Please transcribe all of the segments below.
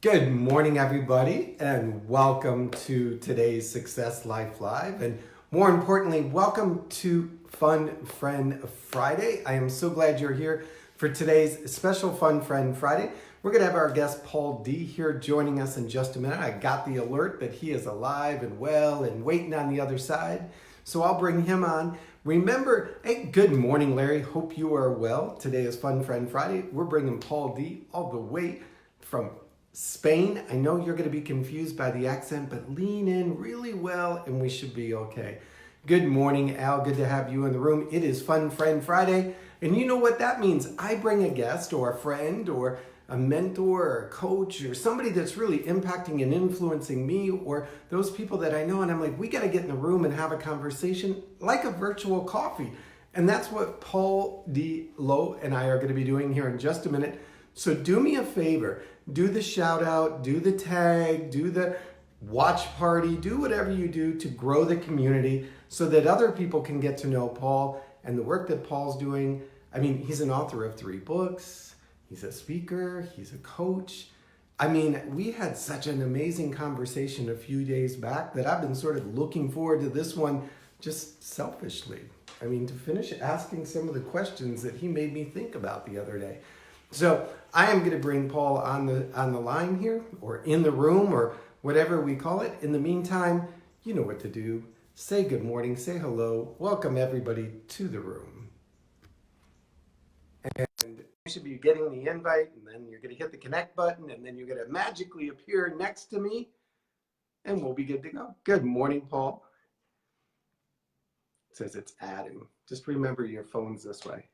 Good morning, everybody, and welcome to today's Success Life Live. And more importantly, welcome to Fun Friend Friday. I am so glad you're here for today's special Fun Friend Friday. We're going to have our guest Paul D here joining us in just a minute. I got the alert that he is alive and well and waiting on the other side. So I'll bring him on. Remember, hey, good morning, Larry. Hope you are well. Today is Fun Friend Friday. We're bringing Paul D all the way from Spain. I know you're going to be confused by the accent, but lean in really well and we should be okay. Good morning, Al. Good to have you in the room. It is Fun Friend Friday. And you know what that means? I bring a guest or a friend or a mentor or a coach or somebody that's really impacting and influencing me or those people that I know. And I'm like, we got to get in the room and have a conversation like a virtual coffee. And that's what Paul D. Lowe and I are going to be doing here in just a minute. So do me a favor, do the shout out, do the tag, do the watch party, do whatever you do to grow the community so that other people can get to know Paul and the work that Paul's doing. I mean, he's an author of 3 books, he's a speaker, he's a coach. I mean, we had such an amazing conversation a few days back that I've been sort of looking forward to this one just selfishly. I mean, to finish asking some of the questions that he made me think about the other day. So I am going to bring Paul on the line here, or in the room, or whatever we call it. In the meantime, you know what to do. Say good morning, say hello, welcome everybody to the room. And you should be getting the invite, and then you're going to hit the connect button, and then you're going to magically appear next to me, and we'll be good to go. Good morning, Paul. It says it's adding. Just remember your phone's this way.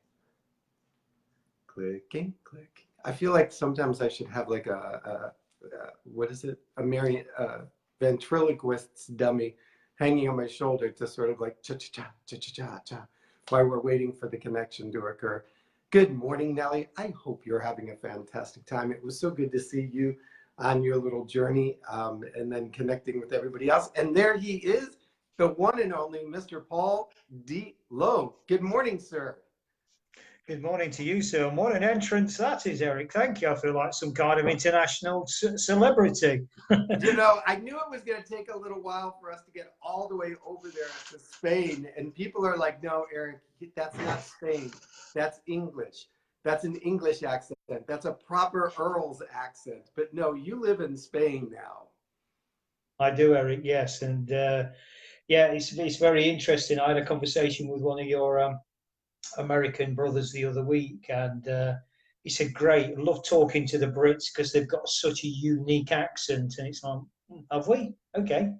Clicking, click. I feel like sometimes I should have like a what is it? A ventriloquist's dummy hanging on my shoulder to sort of like cha cha cha cha cha cha cha while we're waiting for the connection to occur. Good morning, Nellie. I hope you're having a fantastic time. It was so good to see you on your little journey and then connecting with everybody else. And there he is, the one and only Mr. Paul D. Lowe. Good morning, sir. Good morning to you, sir. And what an entrance that is, Eric. Thank you. I feel like some kind of international celebrity. You know, I knew it was going to take a little while for us to get all the way over there to Spain. And people are like, no, Eric, that's not Spain. That's English. That's an English accent. That's a proper Earl's accent. But no, you live in Spain now. I do, Eric, yes. And yeah, it's very interesting. I had a conversation with one of your American brothers the other week, and he said, great, I love talking to the Brits because they've got such a unique accent. And it's like, have we? Okay.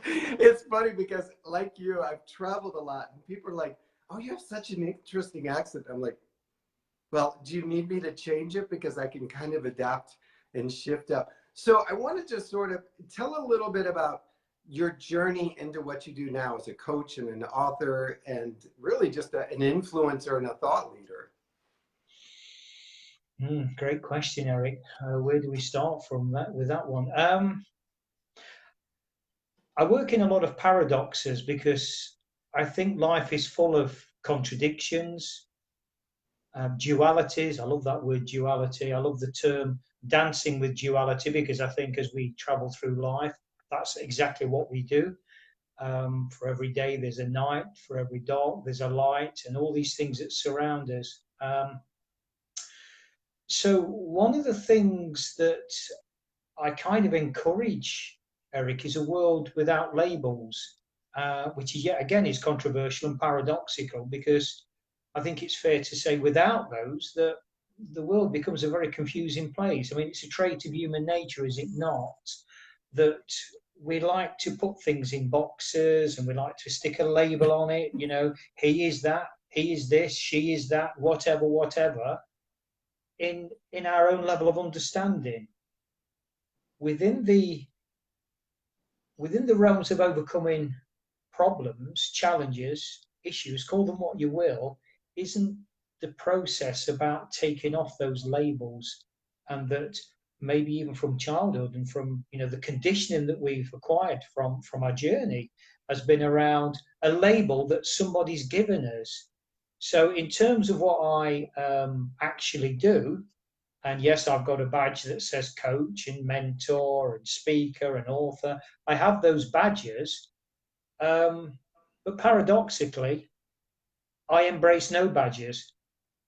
It's funny because, like you, I've traveled a lot, and people are like, oh, you have such an interesting accent. I'm like, well, do you need me to change it? Because I can kind of adapt and shift up. So I want to just sort of tell a little bit about your journey into what you do now as a coach and an author and really just an influencer and a thought leader. Great question, Eric. Where do we start from that with that one? I work in a lot of paradoxes because I think life is full of contradictions, dualities. I love that word duality. I love the term dancing with duality because I think as we travel through life, that's exactly what we do. For every day, there's a night. For every dark, there's a light, and all these things that surround us. So, one of the things that I kind of encourage, Eric, is a world without labels, which is yet again is controversial and paradoxical because I think it's fair to say without those that the world becomes a very confusing place. I mean, it's a trait of human nature, is it not, that we like to put things in boxes and we like to stick a label on it. You know, he is that, he is this, she is that, whatever, whatever. In our own level of understanding, within the within the realms of overcoming problems, challenges, issues, call them what you will, isn't the process about taking off those labels, and that maybe even from childhood and from the conditioning that we've acquired from our journey has been around a label that somebody's given us. So in terms of what I actually do, And yes, I've got a badge that says coach and mentor and speaker and author. I have those badges. But paradoxically, I embrace no badges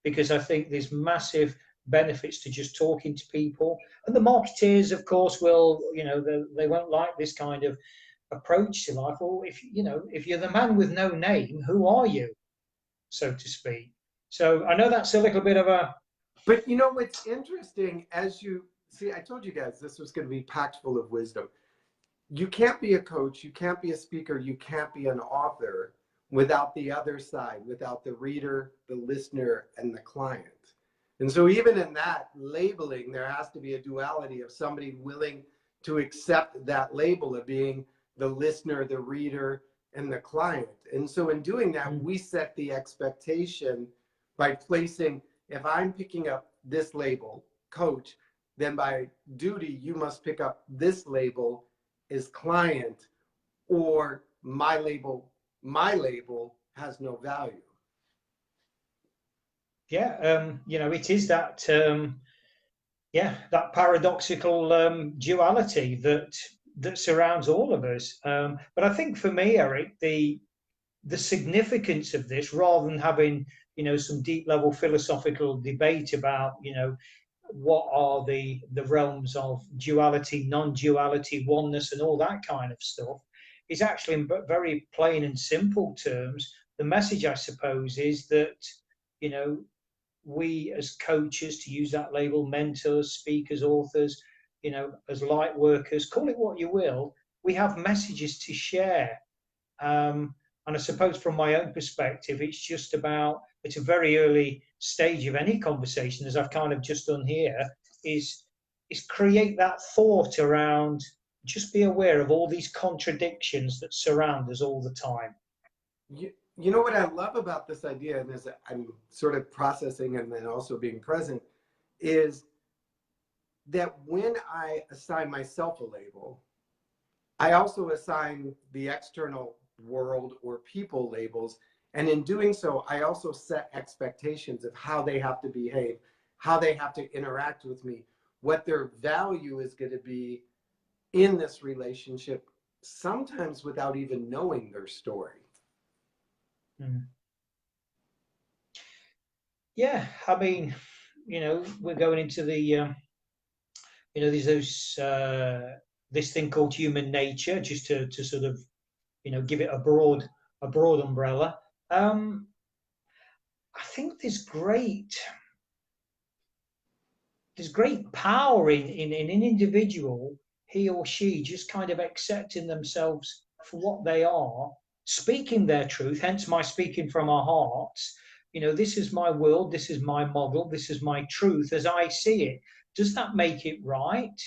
because I think there's massive benefits to just talking to people. And the marketeers, of course, will, they won't like this kind of approach to life. Well, if you're the man with no name, who are you, so to speak? So I know that's a little bit of a. But you know what's interesting, as you see, I told you guys this was going to be packed full of wisdom. You can't be a coach, you can't be a speaker, you can't be an author without the other side, without the reader, the listener, and the client. And so even in that labeling, there has to be a duality of somebody willing to accept that label of being the listener, the reader, and the client. And so in doing that, we set the expectation by placing, if I'm picking up this label, coach, then by duty, you must pick up this label is client, or my label has no value. Yeah, it is that that paradoxical duality that surrounds all of us. But I think for me, Eric, the significance of this, rather than having some deep level philosophical debate about what are the realms of duality, non-duality, oneness, and all that kind of stuff, is actually in very plain and simple terms. The message, I suppose, is that we as coaches, to use that label, mentors, speakers, authors, as light workers, call it what you will, we have messages to share. And I suppose from my own perspective, it's just about, it's a very early stage of any conversation, as I've kind of just done here, is create that thought around, just be aware of all these contradictions that surround us all the time. You know what I love about this idea, and as I'm sort of processing and then also being present, is that when I assign myself a label, I also assign the external world or people labels. And in doing so, I also set expectations of how they have to behave, how they have to interact with me, what their value is going to be in this relationship, sometimes without even knowing their story. Yeah, I mean, we're going into the, there's this thing called human nature, just to sort of, give it a broad umbrella. I think there's great power in an individual, he or she, just kind of accepting themselves for what they are, speaking their truth, hence my speaking from our hearts. This is my world, this is my model, this is my truth as I see it. Does that make it right?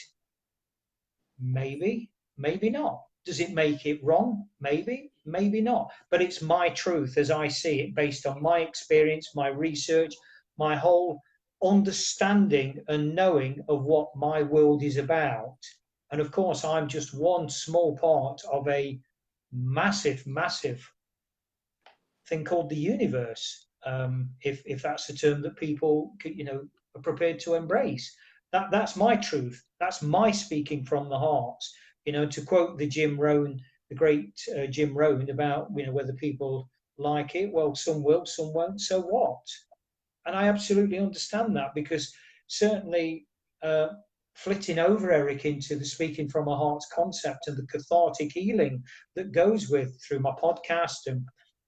Maybe, maybe not. Does it make it wrong? Maybe, maybe not. But it's my truth as I see it, based on my experience, my research, my whole understanding and knowing of what my world is about. And of course, I'm just one small part of a massive thing called the universe, if that's a term that people are prepared to embrace. That's my truth. That's my speaking from the heart. To quote the great Jim Rohn, about whether people like it. Well, some will, some won't. So what? And I absolutely understand that, because certainly flitting over, Eric, into the speaking from a heart concept and the cathartic healing that goes with, through my podcast and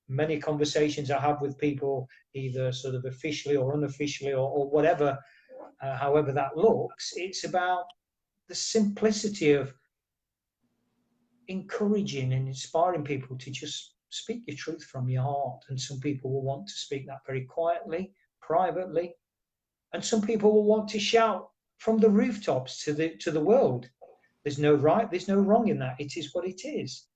many conversations I have with people, either sort of officially or unofficially or whatever, however that looks, it's about the simplicity of encouraging and inspiring people to just speak your truth from your heart. And some people will want to speak that very quietly, privately, and some people will want to shout from the rooftops to the world. There's no right, there's no wrong in that. It is what it is.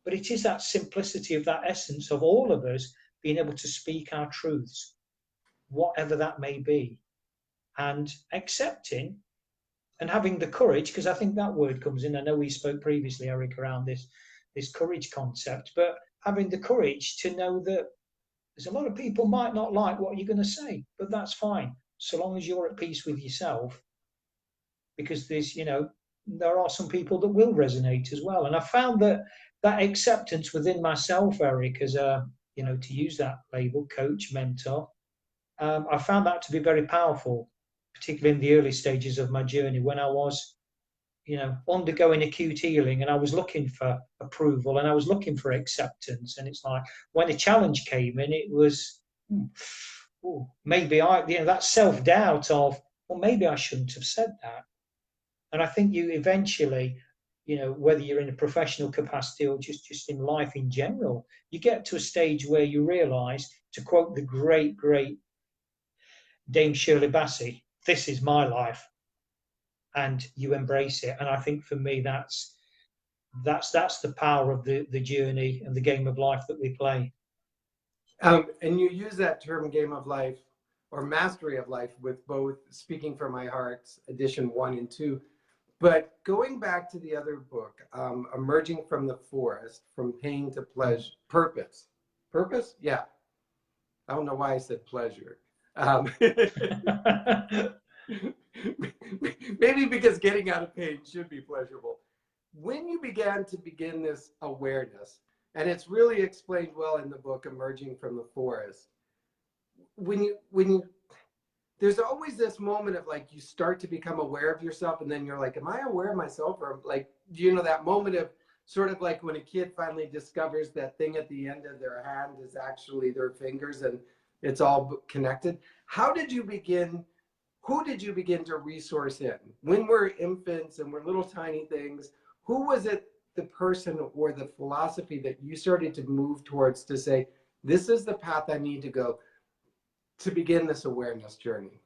But it is that simplicity of that essence of all of us being able to speak our truths, whatever that may be, and accepting and having the courage, because I think that word comes in. I know we spoke previously, Eric, around this courage concept, but having the courage to know that there's a lot of people might not like what you're going to say, but that's fine. so long as you're at peace with yourself, because there are some people that will resonate as well. And I found that acceptance within myself, Eric, as to use that label, coach, mentor, I found that to be very powerful, particularly in the early stages of my journey when I was, undergoing acute healing, and I was looking for approval and I was looking for acceptance. And it's like when a challenge came in, it was, maybe that self doubt of, well, maybe I shouldn't have said that. And I think you eventually, whether you're in a professional capacity or just in life in general, you get to a stage where you realize, to quote the great, great Dame Shirley Bassey, this is my life, and you embrace it. And I think for me, that's the power of the journey and the game of life that we play. And you use that term game of life or mastery of life with both Speaking from My Heart, edition 1 and 2. But going back to the other book, Emerging from the Forest, From Pain to Pleasure, Purpose. Purpose? Yeah. I don't know why I said pleasure. Maybe because getting out of pain should be pleasurable. When you began this awareness, and it's really explained well in the book, Emerging from the Forest, when you there's always this moment of like, you start to become aware of yourself, and then you're like, am I aware of myself? Or like, that moment of sort of like when a kid finally discovers that thing at the end of their hand is actually their fingers and it's all connected. How did you begin? Who did you begin to resource in? When we're infants and we're little tiny things, who was it, the person or the philosophy that you started to move towards to say, this is the path I need to go to begin this awareness journey?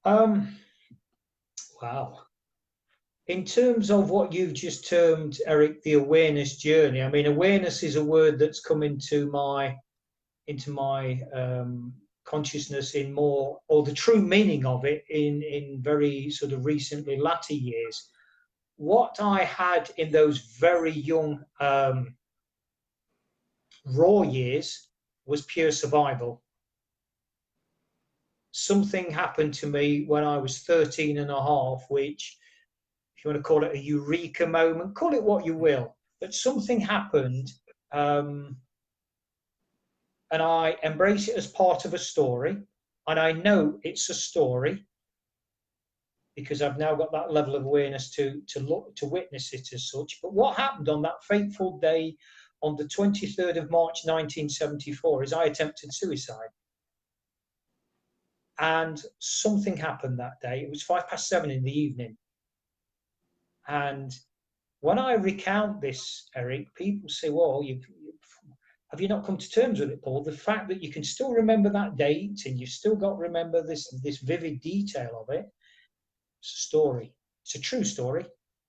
Wow. In terms of what you've just termed, Eric, the awareness journey, I mean, awareness is a word that's come into my consciousness in more, or the true meaning of it in very sort of recently latter years. What I had in those very young raw years was pure survival. Something happened to me when I was 13 and a half, which, if you want to call it a eureka moment, call it what you will, but something happened, and I embrace it as part of a story, and I know it's a story because I've now got that level of awareness to witness it as such. But what happened on that fateful day on the 23rd of March 1974 is I attempted suicide. And something happened that day. It was 7:05 in the evening. And when I recount this, Eric, people say, well, have you not come to terms with it, Paul? The fact that you can still remember that date and you've still got to remember this vivid detail of it, it's a story. It's a true story,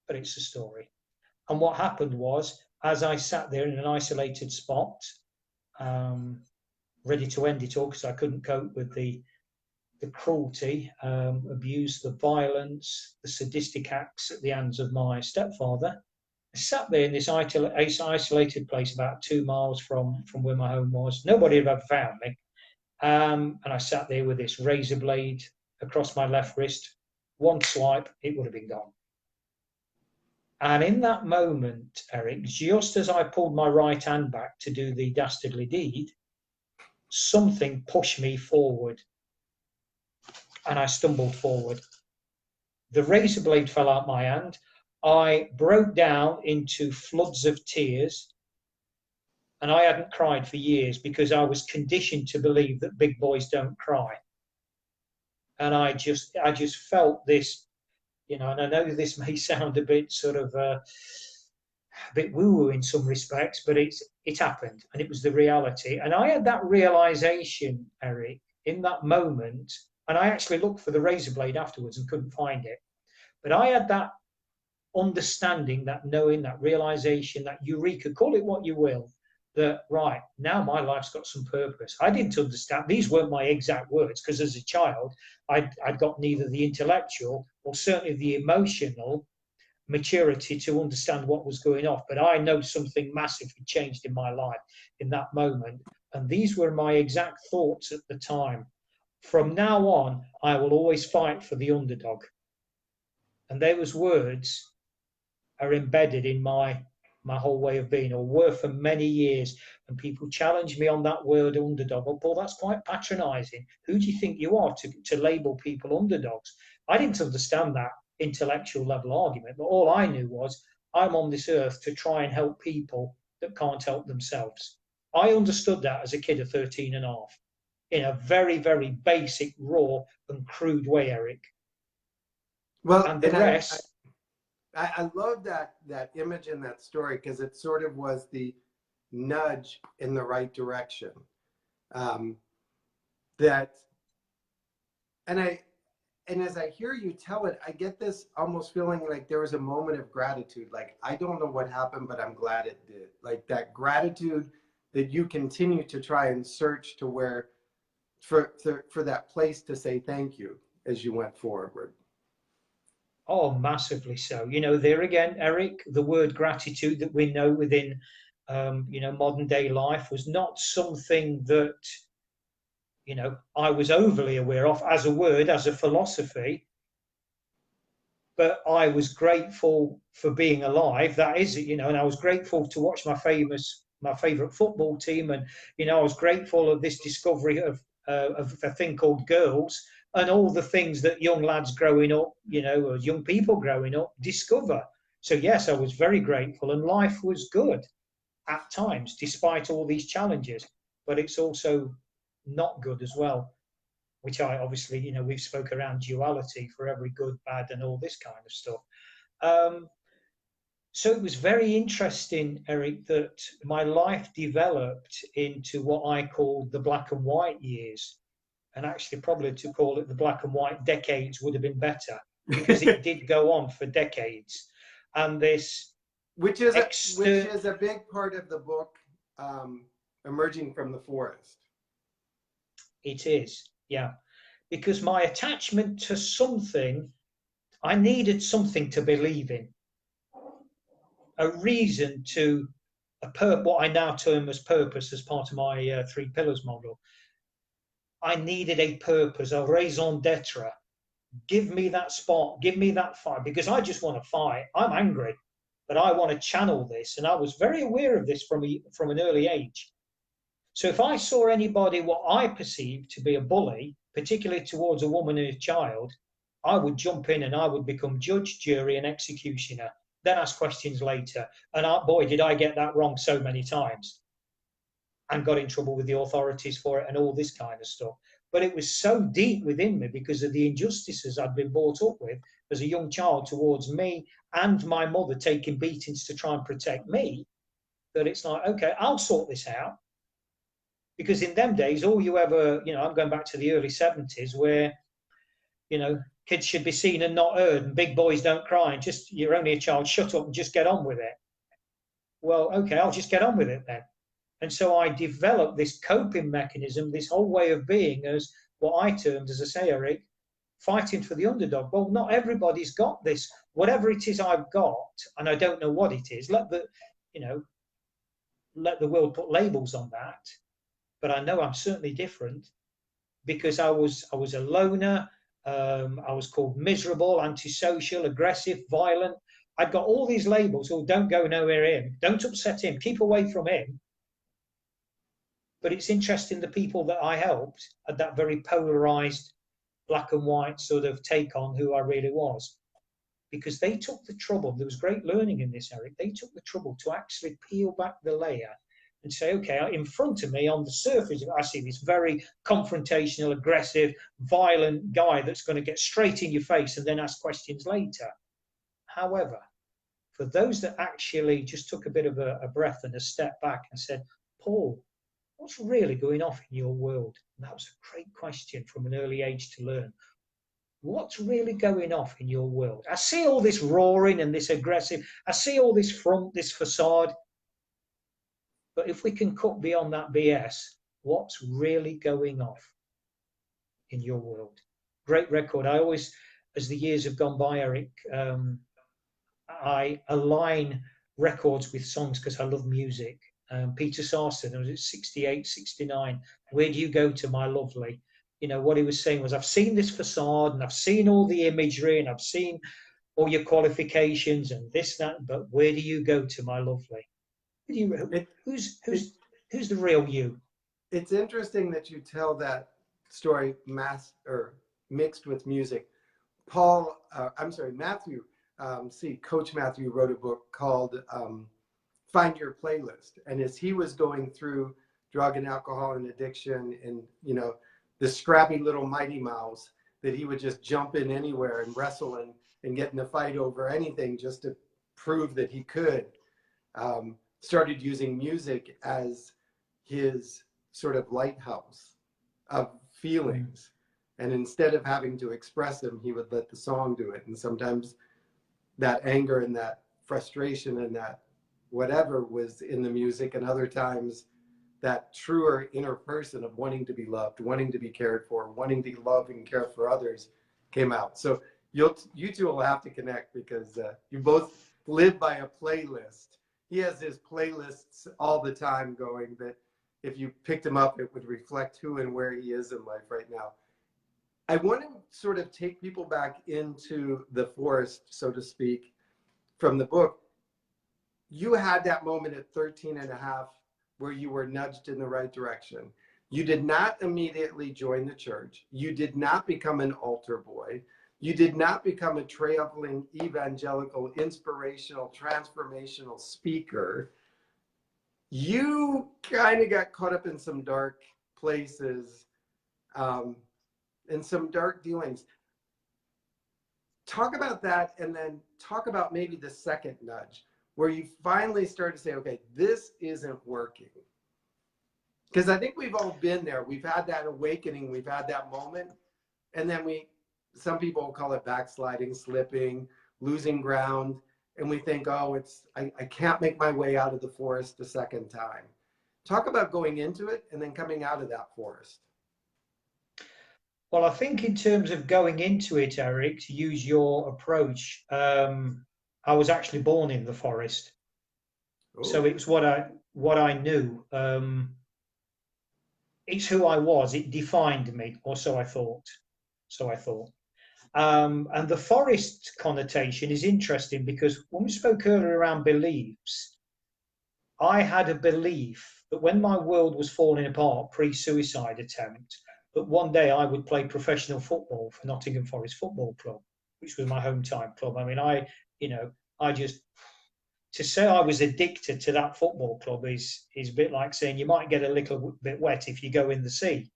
but it's a story. And what happened was, as I sat there in an isolated spot, ready to end it all because I couldn't cope with the cruelty, abuse, the violence, the sadistic acts at the hands of my stepfather, I sat there in this isolated place about 2 miles from where my home was. Nobody had ever found me. And I sat there with this razor blade across my left wrist. One swipe, it would have been gone. And in that moment, Eric, just as I pulled my right hand back to do the dastardly deed, something pushed me forward. And I stumbled forward. The razor blade fell out my hand. I broke down into floods of tears, and I hadn't cried for years because I was conditioned to believe that big boys don't cry. And I just felt this, and I know this may sound a bit sort of a bit woo-woo in some respects, but it happened, and it was the reality. And I had that realization, Eric, in that moment, and I actually looked for the razor blade afterwards and couldn't find it. But I had that understanding, that knowing, that realization, that eureka, call it what you will, that right, now my life's got some purpose. I didn't understand, these weren't my exact words, because as a child, I'd got neither the intellectual or certainly the emotional maturity to understand what was going on. But I know something massive had changed in my life in that moment. And these were my exact thoughts at the time. from now on, I will always fight for the underdog. And those words are embedded in my whole way of being, or were for many years. And people challenge me on that word underdog. Oh, Paul, that's quite patronizing. Who do you think you are to label people underdogs? I didn't understand that intellectual level argument, but all I knew was I'm on this earth to try and help people that can't help themselves. I understood that as a kid of 13 and a half in a very, very basic, raw and crude way, Eric. Well, And the rest, I love that image and that story, because it sort of was the nudge in the right direction. That, and as I hear you tell it, I get this almost feeling like there was a moment of gratitude. Like, I don't know what happened, but I'm glad it did. Like that gratitude that you continue to try and search to where, for that place to say thank you as you went forward. oh, massively so. There again, Eric, the word gratitude that we know within, modern day life was not something that, I was overly aware of as a word, as a philosophy. But I was grateful for being alive. That is it, and I was grateful to watch my favorite football team, and I was grateful of this discovery of a thing called girls, and all the things that young lads growing up, or young people growing up discover. So yes, I was very grateful, and life was good at times, despite all these challenges. But it's also not good as well, which I obviously, we've spoke around duality for every good, bad, and all this kind of stuff. So it was very interesting, Eric, that my life developed into what I call the black and white years. And actually, probably to call it the black and white decades would have been better, because it did go on for decades. And this, which is a big part of the book, Emerging from the Forest. It is, yeah. Because my attachment to something, I needed something to believe in. A reason to, what I now term as purpose, as part of my 3 pillars model. I needed a purpose, a raison d'etre. Give me that spot, give me that fight, because I just want to fight. I'm angry, but I want to channel this. And I was very aware of this from an early age. So if I saw anybody what I perceived to be a bully, particularly towards a woman and a child, I would jump in and I would become judge, jury, and executioner, then ask questions later. And boy, did I get that wrong so many times, and got in trouble with the authorities for it and all this kind of stuff. But it was so deep within me because of the injustices I'd been brought up with as a young child towards me, and my mother taking beatings to try and protect me, that it's like, okay, I'll sort this out. Because in them days, all you ever, I'm going back to the early 70s where, kids should be seen and not heard, and big boys don't cry, and just, you're only a child, shut up and just get on with it. Well, okay, I'll just get on with it then. And so I developed this coping mechanism, this whole way of being, as what I termed, as I say, Eric, fighting for the underdog. Well, not everybody's got this. Whatever it is I've got, and I don't know what it is, let the world put labels on that. But I know I'm certainly different, because I was a loner. I was called miserable, antisocial, aggressive, violent. I've got all these labels. Oh, don't go nowhere him. Don't upset him. Keep away from him. But it's interesting, the people that I helped had that very polarized black and white sort of take on who I really was, because they took the trouble. There was great learning in this, Eric. They took the trouble to actually peel back the layer and say, okay, in front of me on the surface, I see this very confrontational, aggressive, violent guy that's going to get straight in your face and then ask questions later. However, for those that actually just took a bit of a breath and a step back and said, Paul, what's really going on in your world? And that was a great question from an early age to learn. What's really going on in your world? I see all this roaring and this aggressive. I see all this front, this facade. But if we can cut beyond that BS, what's really going on in your world? Great record. I always, as the years have gone by, Eric, I align records with songs because I love music. Peter Sarson, was it 68, 69? Where do you go to, my lovely? what he was saying was, I've seen this facade and I've seen all the imagery and I've seen all your qualifications and this, that, but where do you go to, my lovely? It, Who's it, who's the real you? it's interesting that you tell that story mixed with music. Matthew, Coach Matthew wrote a book called Find Your Playlist. And as he was going through drug and alcohol and addiction and, the scrappy little Mighty Mouse that he would just jump in anywhere and wrestle and get in a fight over anything just to prove that he could, started using music as his sort of lighthouse of feelings. And instead of having to express them, he would let the song do it. And sometimes that anger and that frustration and that whatever was in the music, and other times that truer inner person of wanting to be loved, wanting to be cared for, wanting to love and care for others came out. So you two will have to connect, because you both live by a playlist. He has his playlists all the time going that if you picked him up, it would reflect who and where he is in life right now. I want to sort of take people back into the forest, so to speak, from the book. You had that moment at 13 and a half where you were nudged in the right direction. You did not immediately join the church. You did not become an altar boy. You did not become a traveling evangelical, inspirational, transformational speaker. You kind of got caught up in some dark places, and some dark dealings. Talk about that, and then talk about maybe the second nudge where you finally start to say, okay, this isn't working. Because I think we've all been there. We've had that awakening. We've had that moment. And then some people call it backsliding, slipping, losing ground. And we think, oh, I can't make my way out of the forest a second time. Talk about going into it and then coming out of that forest. Well, I think in terms of going into it, Eric, to use your approach, I was actually born in the forest. Ooh. So it was what I knew. It's who I was. It defined me, or so I thought. And the forest connotation is interesting, because when we spoke earlier around beliefs, I had a belief that when my world was falling apart pre-suicide attempt, that one day I would play professional football for Nottingham Forest Football Club, which was my hometown club. I mean, to say I was addicted to that football club is a bit like saying you might get a little bit wet if you go in the sea.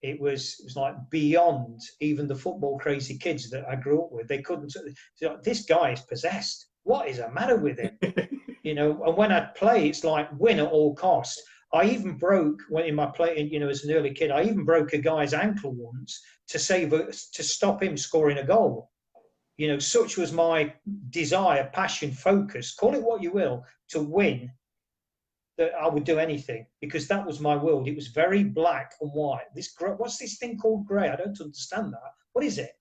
It was like beyond even the football crazy kids that I grew up with. They couldn't. This guy is possessed. What is the matter with him? And when I'd play, it's like win at all costs. I even broke in my play, as an early kid. I even broke a guy's ankle once to stop him scoring a goal. Such was my desire, passion, focus, call it what you will, to win, that I would do anything, because that was my world. It was very black and white. What's this thing called grey? I don't understand that. What is it?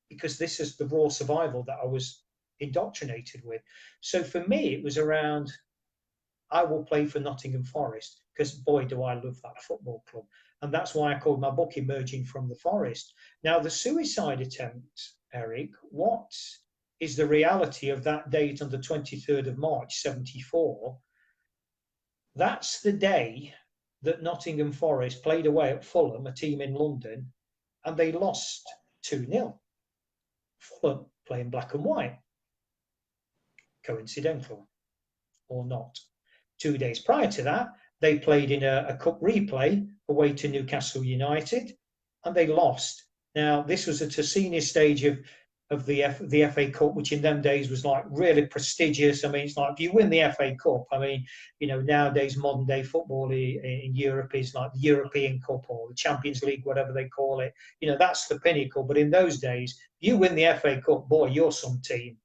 Because this is the raw survival that I was indoctrinated with. So for me, it was around, I will play for Nottingham Forest, because boy, do I love that football club. And that's why I called my book Emerging from the Forest. Now, the suicide attempt, Eric, what is the reality of that date on the 23rd of March, 74? That's the day that Nottingham Forest played away at Fulham, a team in London, and they lost 2-0. Fulham playing black and white. Coincidental or not? 2 days prior to that, they played in a cup replay away to Newcastle United, and they lost. Now, this was at a senior stage of the FA Cup, which in them days was like really prestigious. I mean, it's like if you win the FA Cup, I mean, nowadays modern day football in Europe is like the European Cup or the Champions League, whatever they call it. That's the pinnacle. But in those days, you win the FA Cup, boy, you're some team.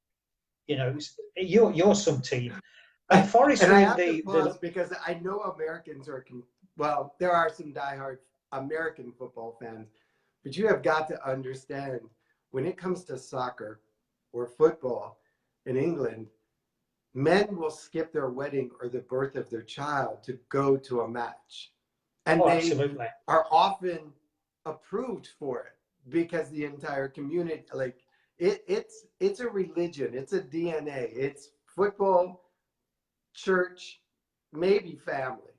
You're some team. And Forest and I have to pause because I know Americans there are some diehard American football fans, but you have got to understand, when it comes to soccer or football in England, men will skip their wedding or the birth of their child to go to a match. And they absolutely. are often approved for it because the entire community, like it's a religion, it's a DNA, it's football, church, maybe family.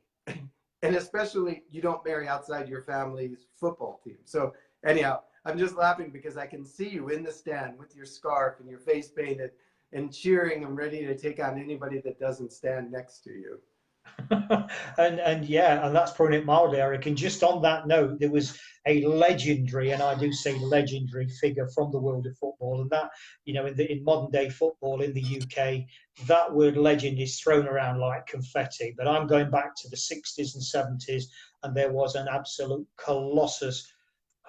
And especially you don't marry outside your family's football team. So anyhow, I'm just laughing because I can see you in the stand with your scarf and your face painted and cheering and ready to take on anybody that doesn't stand next to you. And yeah, and that's putting it mildly, Eric. And just on that note, there was a legendary, and I do say legendary figure from the world of football, and that, you know, in modern day football in the UK, that word legend is thrown around like confetti. But I'm going back to the 60s and 70s, and there was an absolute colossus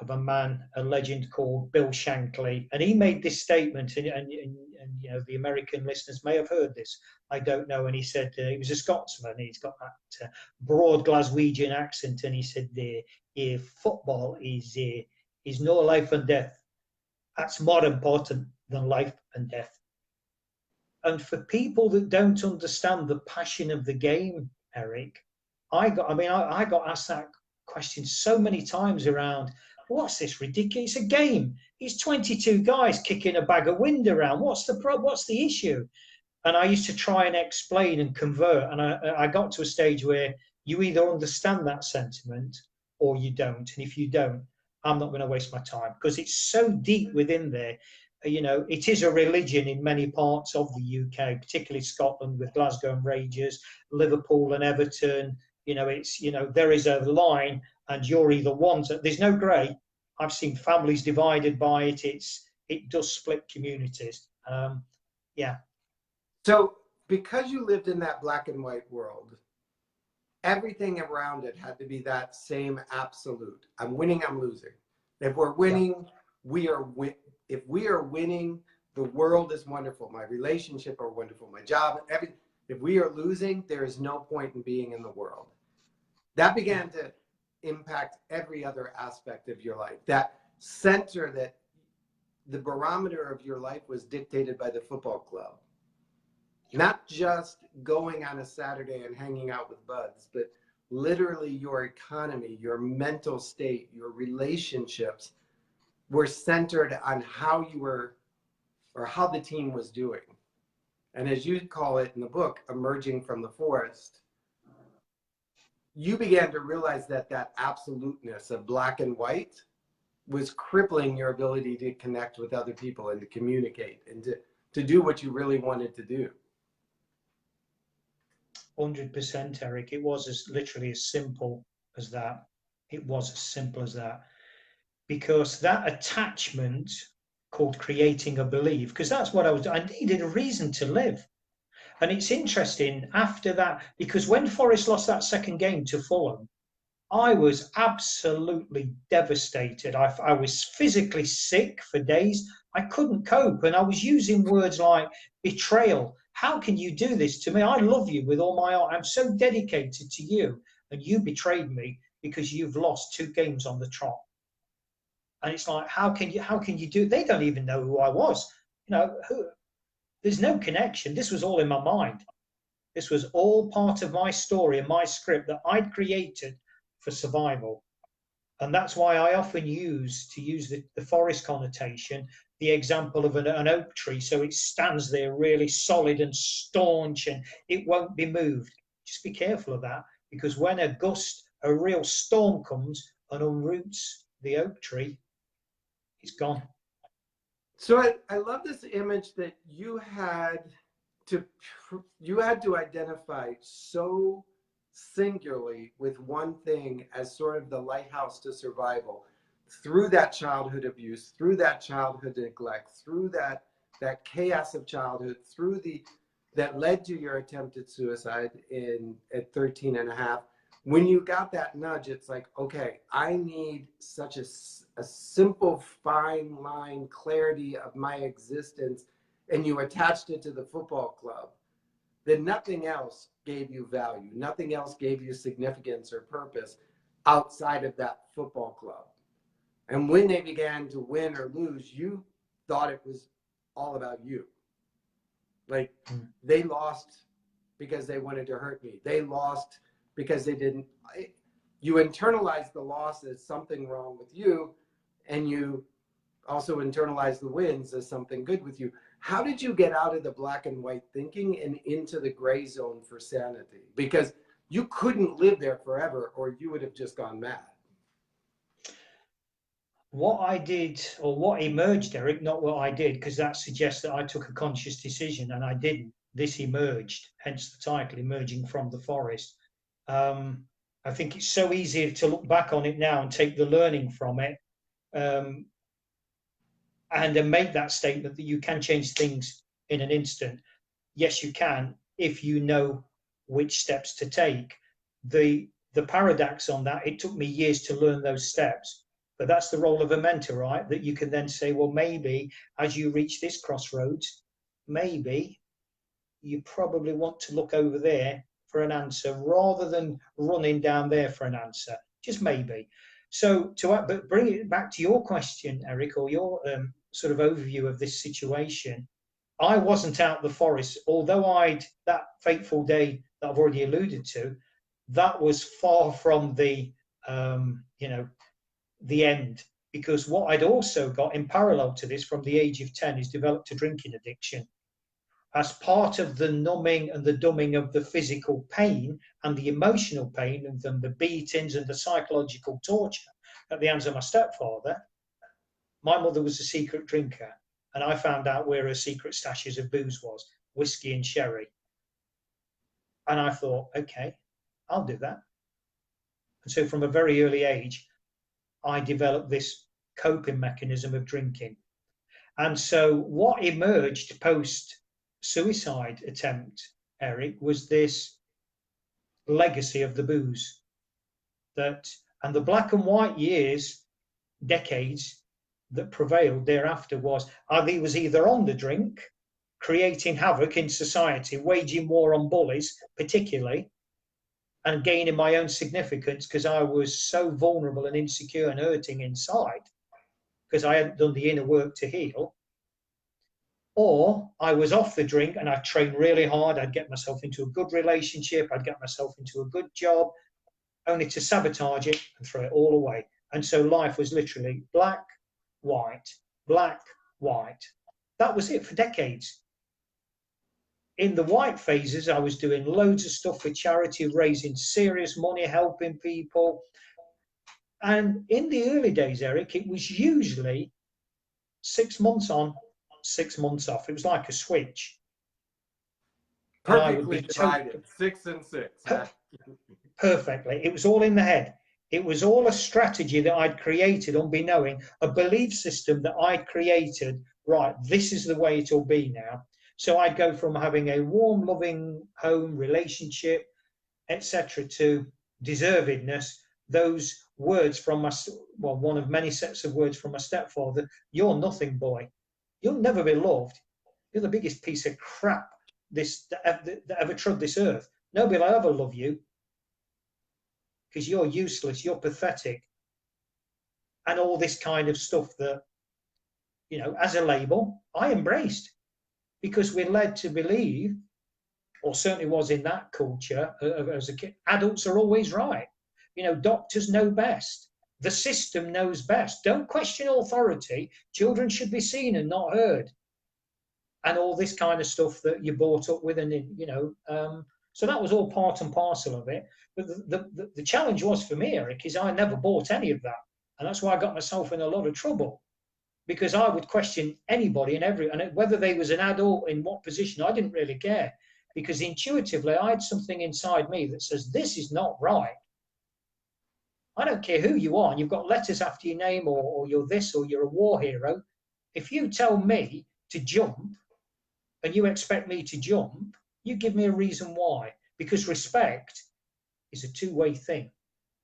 of a man, a legend called Bill Shankly, and he made this statement, and you know the American listeners may have heard this. I don't know. And he said he was a Scotsman. He's got that broad Glaswegian accent, and he said, "Football is no life and death. That's more important than life and death." And for people that don't understand the passion of the game, Eric, I got asked that question so many times around, what's this ridiculous? It's a game. It's 22 guys kicking a bag of wind around. What's the problem? What's the issue? And I used to try and explain and convert. And I got to a stage where you either understand that sentiment or you don't. And if you don't, I'm not going to waste my time because it's so deep within there. You know, it is a religion in many parts of the UK, particularly Scotland with Glasgow and Rangers, Liverpool and Everton. You know, it's, you know, there is a line and you're either one. There's no grey. I've seen families divided by it. It does split communities. Yeah. So because you lived in that black and white world, everything around it had to be that same absolute. I'm winning, I'm losing. If we're winning, if we are winning, the world is wonderful. My relationship are wonderful. My job, everything. If we are losing, there is no point in being in the world. That began to impact every other aspect of your life. That center, that the barometer of your life was dictated by the football club. Not just going on a Saturday and hanging out with buds, but literally your economy, your mental state, your relationships were centered on how you were, or how the team was doing. And as you call it in the book, emerging from the forest, you began to realize that that absoluteness of black and white was crippling your ability to connect with other people and to communicate and to do what you really wanted to do. 100%, Eric. It was literally as simple as that. It was as simple as that. Because that attachment called creating a belief, because that's what I needed a reason to live. And it's interesting after that, because when Forest lost that second game to Fulham, I was absolutely devastated. I was physically sick for days. I couldn't cope. And I was using words like betrayal. How can you do this to me? I love you with all my heart. I'm so dedicated to you. And you betrayed me because you've lost 2 games on the trot. And it's like, how can you do? They don't even know who I was. You know, there's no connection. This was all in my mind. This was all part of my story and my script that I'd created for survival. And that's why I often use the forest connotation, the example of an oak tree. So it stands there really solid and staunch and it won't be moved. Just be careful of that, because when a real storm comes and unroots the oak tree, it's gone. So I love this image that you had to identify so singularly with one thing as sort of the lighthouse to survival through that childhood abuse, through that childhood neglect, through that chaos of childhood, that led to your attempted suicide at 13 and a half. When you got that nudge, it's like, okay, I need such a simple, fine line clarity of my existence, and you attached it to the football club, then nothing else gave you value. Nothing else gave you significance or purpose outside of that football club. And when they began to win or lose, you thought it was all about you. Like, they lost because they wanted to hurt me. They lost because they didn't. you internalize the loss as something wrong with you, and you also internalize the wins as something good with you. How did you get out of the black and white thinking and into the gray zone for sanity? Because you couldn't live there forever, or you would have just gone mad. What I did, or what emerged, Eric, not what I did, because that suggests that I took a conscious decision, and I didn't. This emerged, hence the title, Emerging from the Forest. I think it's so easy to look back on it now and take the learning from it, and then make that statement that you can change things in an instant. Yes, you can, if you know which steps to take. The paradox on that, it took me years to learn those steps. But that's the role of a mentor, right? That you can then say, well, maybe as you reach this crossroads, maybe you probably want to look over there for an answer rather than running down there for an answer. Just maybe. So but bring it back to your question, Eric, or your sort of overview of this situation. I wasn't out the forest, although that fateful day that I've already alluded to, that was far from the the end, because what I'd also got in parallel to this from the age of 10 is developed a drinking addiction as part of the numbing and the dumbing of the physical pain and the emotional pain and the beatings and the psychological torture at the hands of my stepfather. My mother was a secret drinker, and I found out where her secret stashes of booze was, whiskey and sherry. And I thought, okay, I'll do that. And so from a very early age, I developed this coping mechanism of drinking. And so what emerged post-suicide attempt, Eric, was this legacy of the booze. And the black and white years, decades, that prevailed thereafter was I was either on the drink, creating havoc in society, waging war on bullies, particularly, and gaining my own significance because I was so vulnerable and insecure and hurting inside because I hadn't done the inner work to heal. Or I was off the drink and I trained really hard. I'd get myself into a good relationship. I'd get myself into a good job, only to sabotage it and throw it all away. And so life was literally black, white, black, white. That was it for decades. In the white phases, I was doing loads of stuff for charity, raising serious money, helping people. And in the early days, Eric, it was usually 6 months on, 6 months off. It was like a switch. Perfectly divided, 6 and 6. Perfectly. It was all in the head. It was all a strategy that I'd created unbeknowing, a belief system that I'd created. Right, this is the way it'll be now. So I'd go from having a warm, loving home, relationship, etc., to deservedness. Those words from one of many sets of words from my stepfather, you're nothing, boy. You'll never be loved. You're the biggest piece of crap that ever trod this earth. Nobody will ever love you because you're useless, you're pathetic. And all this kind of stuff that, as a label, I embraced. Because we're led to believe, or certainly was in that culture as a kid, adults are always right. Doctors know best. The system knows best. Don't question authority. Children should be seen and not heard. And all this kind of stuff that you're brought up with. And, so that was all part and parcel of it. But the challenge was for me, Eric, is I never bought any of that. And that's why I got myself in a lot of trouble. Because I would question anybody and whether they was an adult in what position, I didn't really care. Because intuitively, I had something inside me that says, this is not right. I don't care who you are, and you've got letters after your name, or you're this, or you're a war hero. If you tell me to jump, and you expect me to jump, you give me a reason why. Because respect is a two-way thing.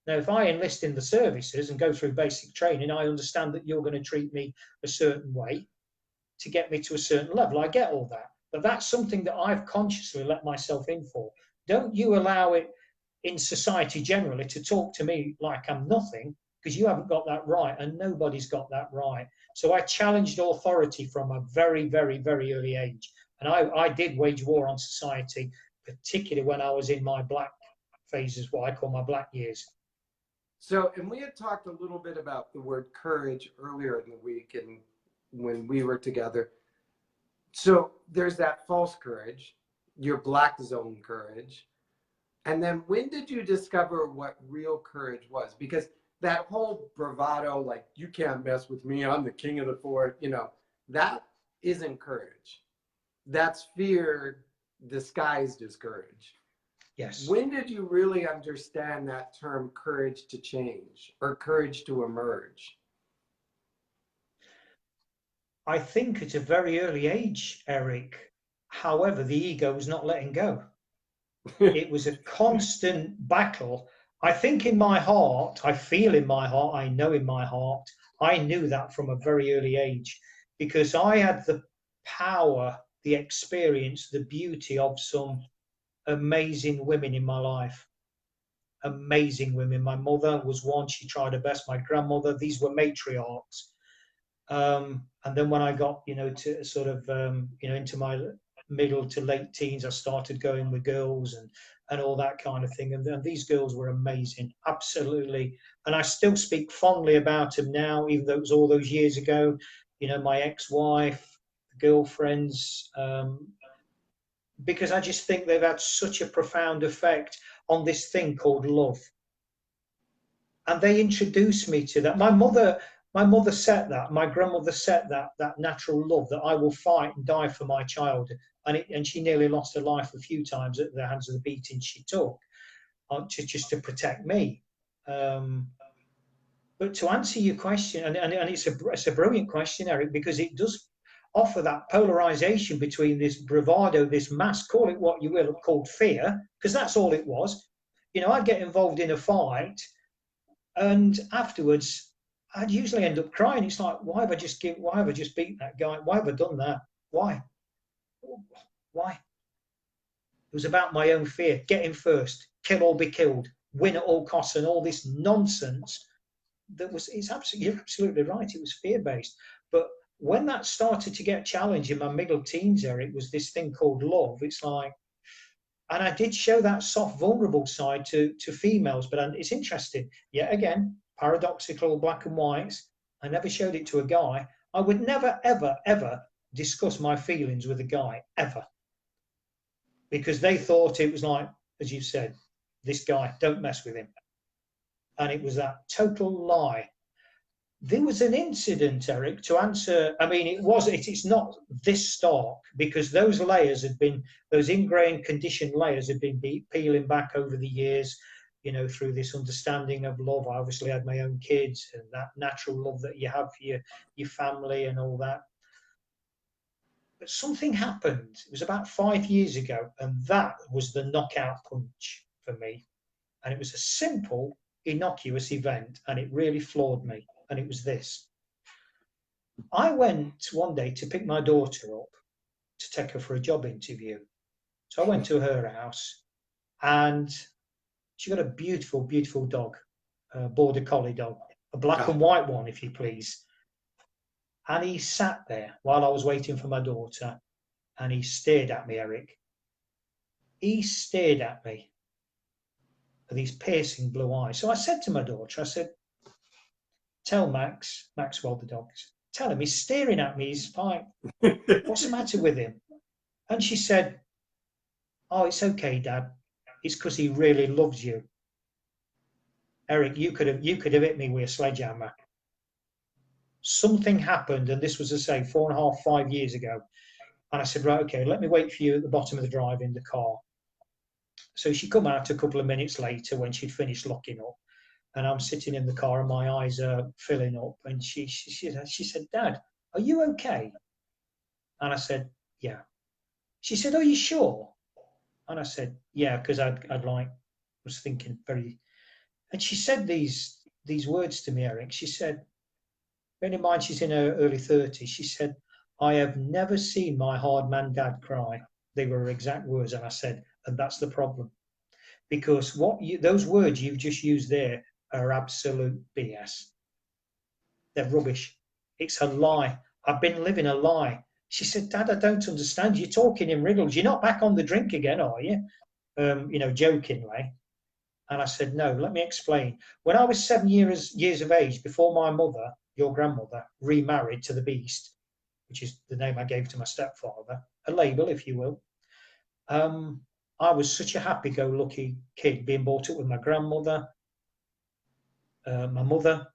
Now, if I enlist in the services and go through basic training, I understand that you're going to treat me a certain way to get me to a certain level. I get all that. But that's something that I've consciously let myself in for. Don't you allow it in society generally to talk to me like I'm nothing, because you haven't got that right, and nobody's got that right. So I challenged authority from a very, very, very early age. And I did wage war on society, particularly when I was in my black phases, what I call my black years. So, and we had talked a little bit about the word courage earlier in the week and when we were together. So there's that false courage, your black zone courage. And then when did you discover what real courage was? Because that whole bravado, like, you can't mess with me, I'm the king of the fort, that isn't courage. That's fear disguised as courage. Yes. When did you really understand that term courage to change or courage to emerge? I think at a very early age, Eric. However, the ego was not letting go. It was a constant battle. I think in my heart, I feel in my heart, I know in my heart, I knew that from a very early age because I had the power, the experience, the beauty of some amazing women in my life. Amazing women. My mother was one, she tried her best. My grandmother, these were matriarchs. And then when I got, to sort of, into my middle to late teens, I started going with girls and all that kind of thing. And these girls were amazing, absolutely. And I still speak fondly about them now, even though it was all those years ago. My ex-wife, girlfriends, because I just think they've had such a profound effect on this thing called love. And they introduced me to that. My mother set that. My grandmother set that natural love that I will fight and die for my child. And she nearly lost her life a few times at the hands of the beating she took, just to protect me. But to answer your question, and it's a brilliant question, Eric, because it does offer that polarization between this bravado, this mask, call it what you will, called fear, because that's all it was. I'd get involved in a fight, and afterwards, I'd usually end up crying. It's like, why have I just beaten that guy? Why have I done that? Why? Why? It was about my own fear. Get him first, kill or be killed, win at all costs, and all this nonsense. You're absolutely right. It was fear based. But when that started to get challenged in my middle teens, Eric, was this thing called love. It's like, and I did show that soft, vulnerable side to females, but it's interesting. Yet again, paradoxical black and whites. I never showed it to a guy. I would never, ever, ever discuss my feelings with a guy, ever. Because they thought it was like, as you said, this guy, don't mess with him. And it was that total lie. There was an incident, Eric, to answer. I mean, it's not this stark because those ingrained conditioned layers had been peeling back over the years, through this understanding of love. I obviously had my own kids and that natural love that you have for your family and all that. But something happened. It was about 5 years ago, and that was the knockout punch for me. And it was a simple, innocuous event, and it really floored me. And it was this. I went one day to pick my daughter up to take her for a job interview. So I went to her house, and she got a beautiful, beautiful dog, a border collie dog, a black and white one, if you please. And he sat there while I was waiting for my daughter, and he stared at me, Eric. He stared at me with these piercing blue eyes. So I said to my daughter, I said, tell Maxwell the dog, tell him he's staring at me. He's like, what's the matter with him? And she said, oh, it's okay, Dad. It's because he really loves you. Eric, you could have hit me with a sledgehammer. Something happened, and this was, I say, 4.5, 5 years ago. And I said, right, okay, let me wait for you at the bottom of the drive in the car. So she come out a couple of minutes later when she'd finished locking up. And I'm sitting in the car and my eyes are filling up. And she said, Dad, are you okay? And I said, yeah. She said, are you sure? And I said, yeah, because was thinking very. And she said these words to me, Eric. She said, bearing in mind she's in her early 30s, she said, I have never seen my hard man dad cry. They were her exact words. And I said, and that's the problem. Because those words you've just used there are absolute BS. They're rubbish. It's a lie. I've been living a lie. She said, Dad, I don't understand. You're talking in riddles. You're not back on the drink again, are you? Jokingly. And I said, no, let me explain. When I was 7 years of age, before my mother, your grandmother, remarried to the Beast, which is the name I gave to my stepfather, a label, if you will, I was such a happy-go-lucky kid, being brought up with my grandmother, my mother,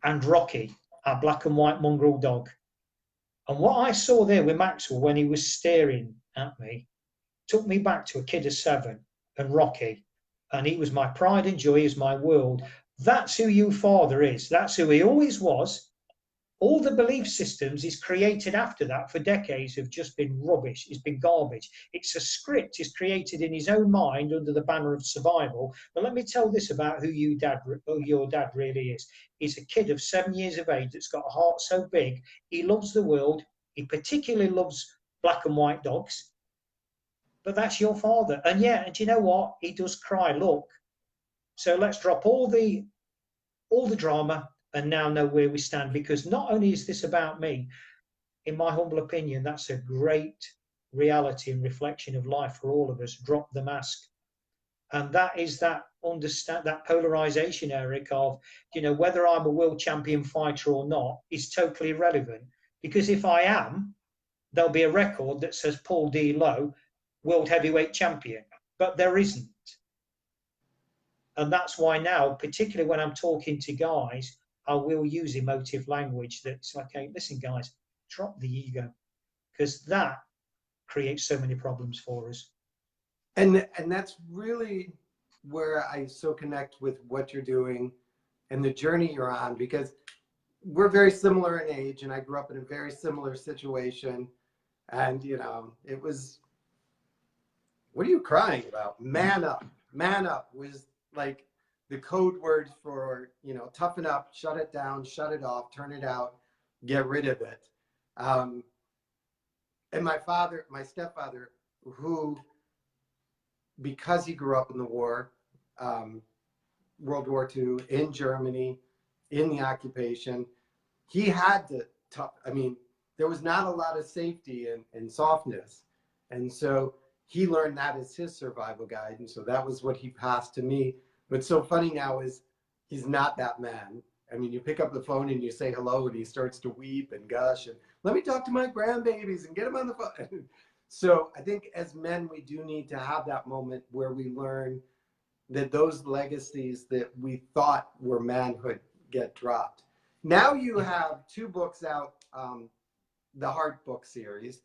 and Rocky, our black and white mongrel dog. And what I saw there with Maxwell when he was staring at me took me back to a kid of 7 and Rocky. And he was my pride and joy, he was my world. That's who your father is. That's who he always was. All the belief systems he's created after that for decades have just been rubbish. It's been garbage. It's a script he's created in his own mind under the banner of survival. But let me tell this about who your dad really is. He's a kid of 7 years of age that's got a heart so big. He loves the world. He particularly loves black and white dogs. But that's your father. And yeah, and you know what? He does cry. Look. So let's drop all the drama and now know where we stand, because not only is this about me, in my humble opinion, that's a great reality and reflection of life for all of us. Drop the mask. And that is that polarization, Eric, of, whether I'm a world champion fighter or not is totally irrelevant. Because if I am, there'll be a record that says Paul D. Lowe, world heavyweight champion, but there isn't. And that's why now, particularly when I'm talking to guys, I will use emotive language that's like, hey, listen, guys, drop the ego, because that creates so many problems for us. And that's really where I so connect with what you're doing and the journey you're on, because we're very similar in age, and I grew up in a very similar situation. And, it was, what are you crying about? Man up. Man up was like the code word for, toughen up, shut it down, shut it off, turn it out, get rid of it. And my stepfather, who, because he grew up in the war, World War II, in Germany, in the occupation, he had to there was not a lot of safety and softness. And so he learned that as his survival guide. And so that was what he passed to me. What's so funny now is he's not that man. I mean, you pick up the phone and you say hello and he starts to weep and gush and let me talk to my grandbabies and get him on the phone. So I think as men, we do need to have that moment where we learn that those legacies that we thought were manhood get dropped. Now you have 2 books out, the Heart Book series.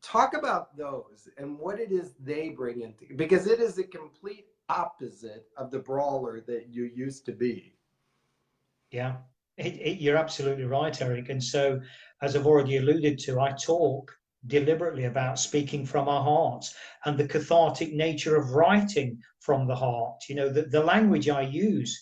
Talk about those and what it is they bring into, because it is a complete opposite of the brawler that you used to be. Yeah, you're absolutely right, Eric. And so, as I've already alluded to, I talk deliberately about speaking from our hearts and the cathartic nature of writing from the heart. The language I use,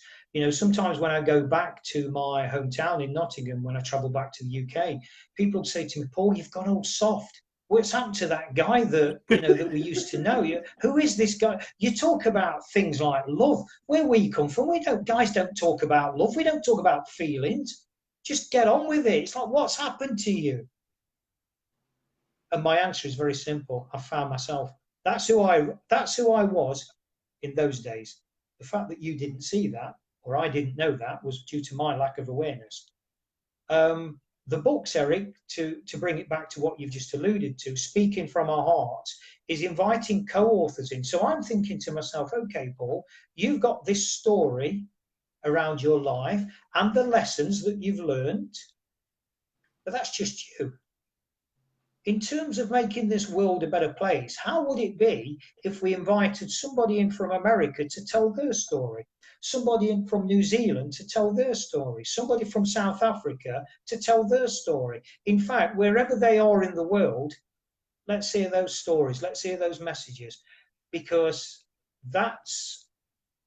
sometimes when I go back to my hometown in Nottingham, when I travel back to the UK, people would say to me, Paul, you've gone all soft. What's happened to that guy that that we used to know? Who is this guy? You talk about things like love. Where we come from, guys don't talk about love. We don't talk about feelings. Just get on with it. It's like, what's happened to you? And my answer is very simple. I found myself. That's who I was in those days. The fact that you didn't see that, or I didn't know that, was due to my lack of awareness. The books, Eric, to bring it back to what you've just alluded to, speaking from our hearts, is inviting co-authors in. So I'm thinking to myself, okay, Paul, you've got this story around your life and the lessons that you've learned, but that's just you. In terms of making this world a better place, how would it be if we invited somebody in from America to tell their story, somebody in from New Zealand to tell their story, somebody from South Africa to tell their story? In fact, wherever they are in the world, let's hear those stories, let's hear those messages, because that's,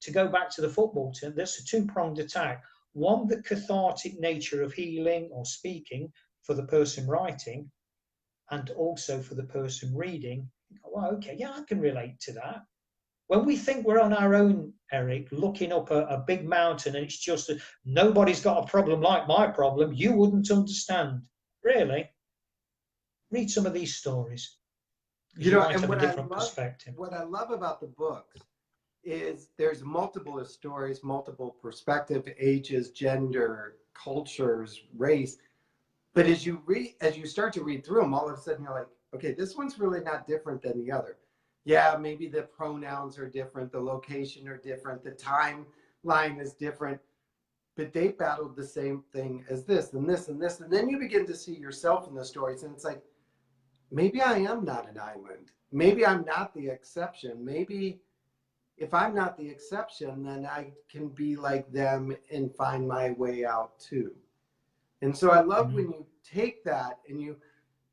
to go back to the football term, that's a 2-pronged attack. One, the cathartic nature of healing or speaking for the person writing, and also for the person reading. Well, okay, yeah, I can relate to that. When we think we're on our own, Eric, looking up a big mountain and it's just nobody's got a problem like my problem, you wouldn't understand. Really? Read some of these stories. And have a different perspective. What I love about the books is there's multiple stories, multiple perspective, ages, gender, cultures, race. But as you start to read through them, all of a sudden you're like, okay, this one's really not different than the other. Yeah, maybe the pronouns are different, the location are different, the timeline is different, but they battled the same thing as this and this and this. And then you begin to see yourself in the stories, and it's like, maybe I am not an island. Maybe I'm not the exception. Maybe if I'm not the exception, then I can be like them and find my way out too. And so I love when you take that and you,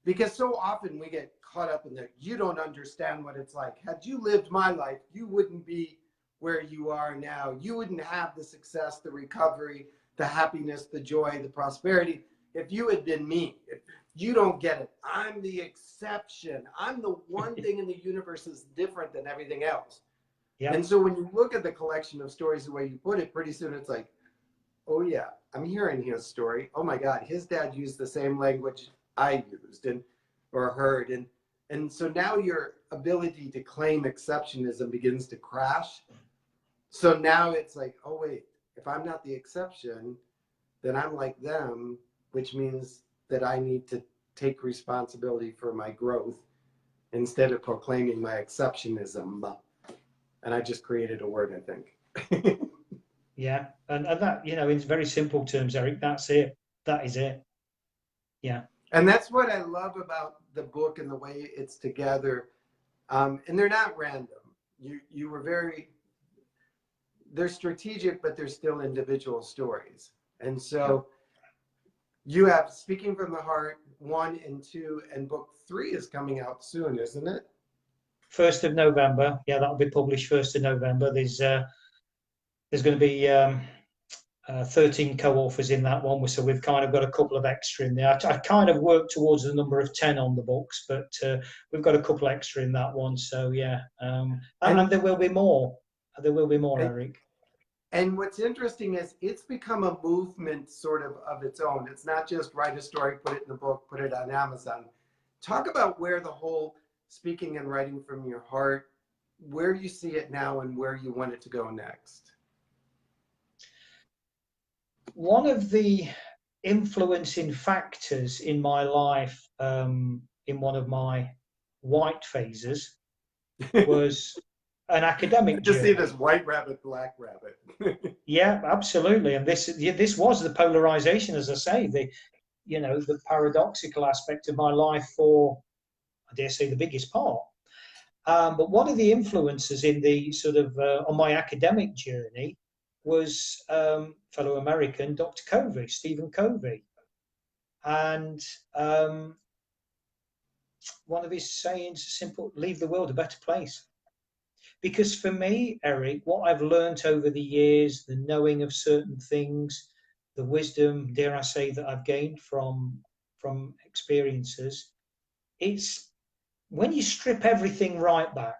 because so often we get caught up in the, you don't understand what it's like. Had you lived my life, you wouldn't be where you are now. You wouldn't have the success, the recovery, the happiness, the joy, the prosperity if you had been me. If you don't get it. I'm the exception. I'm the one thing in the universe that's different than everything else. Yeah. And so when you look at the collection of stories, the way you put it, pretty soon it's like, oh yeah, I'm hearing his story. Oh my God, his dad used the same language I used or heard. And so now your ability to claim exceptionism begins to crash. So now it's like, oh wait, if I'm not the exception, then I'm like them, which means that I need to take responsibility for my growth instead of proclaiming my exceptionism. And I just created a word, I think. Yeah, and that, in very simple terms, Eric, that's it. That is it. Yeah. And that's what I love about the book and the way it's together. And they're not random. You were they're strategic, but they're still individual stories. And so you have Speaking from the Heart 1 and 2, and book 3 is coming out soon, isn't it? 1st of November. Yeah, that'll be published 1st of November. There's going to be 13 co-authors in that one, so we've kind of got a couple of extra in there. I kind of worked towards the number of 10 on the books, but we've got a couple extra in that one. So yeah, and there will be more. There will be more, Eric. And what's interesting is it's become a movement sort of its own. It's not just write a story, put it in the book, put it on Amazon. Talk about where the whole speaking and writing from your heart, where you see it now and where you want it to go next. One of the influencing factors in my life, in one of my white phases, was an academic journey. To see this white rabbit, black rabbit. Yeah, absolutely. And this was the polarization, as I say, the paradoxical aspect of my life for, I dare say, the biggest part. But one of the influences in the sort of on my academic journey was fellow American Dr. Covey, Stephen Covey. And one of his sayings is simple: leave the world a better place. Because for me, Eric, what I've learned over the years, the knowing of certain things, the wisdom, dare I say, that I've gained from experiences, it's when you strip everything right back,